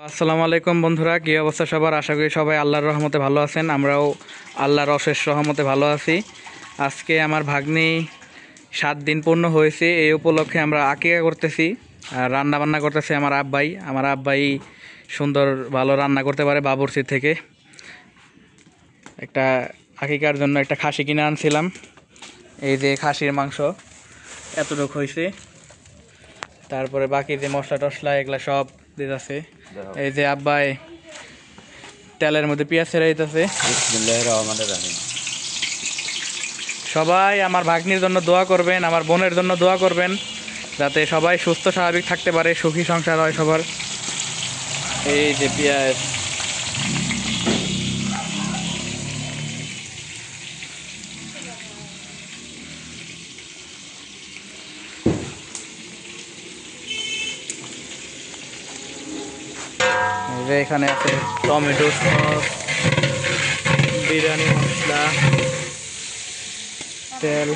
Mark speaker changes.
Speaker 1: আসসালামু আলাইকুম বন্ধুরা, কী অবস্থা সবার? আশা করি সবাই আল্লাহর রহমতে ভালো আছেন। আমরাও আল্লাহর অশেষ রহমতে ভালো আছি। আজকে আমার ভাগ্নি 7 দিন পূর্ণ হয়েছে, এই উপলক্ষে আমরা আকিকা করতেছি আর রান্না বান্না করতেছি। আমার আব্বাই সুন্দর ভালো রান্না করতে পারে। বাবুর্চি থেকে একটা আকিকার জন্য একটা খাসি কিনে আনছিলাম। এই যে খাসির মাংস এতটুকু হয়েছে, তারপরে বাকি যে মশলা টশলা এগুলা সব দিতেছে। এই যে আব্বাই তেলের মধ্যে পেঁয়াজ ছেড়ে দিতেছে। সবাই আমার ভাগ্নির জন্য দোয়া করবেন, আমার বোনের জন্য দোয়া করবেন, যাতে সবাই সুস্থ স্বাভাবিক থাকতে পারে, সুখী সংসার হয় সবার। এই যে পেঁয়াজ, এই যে এখানে আছে টমেটো সস, বিরিয়ানি মশলা, তেল।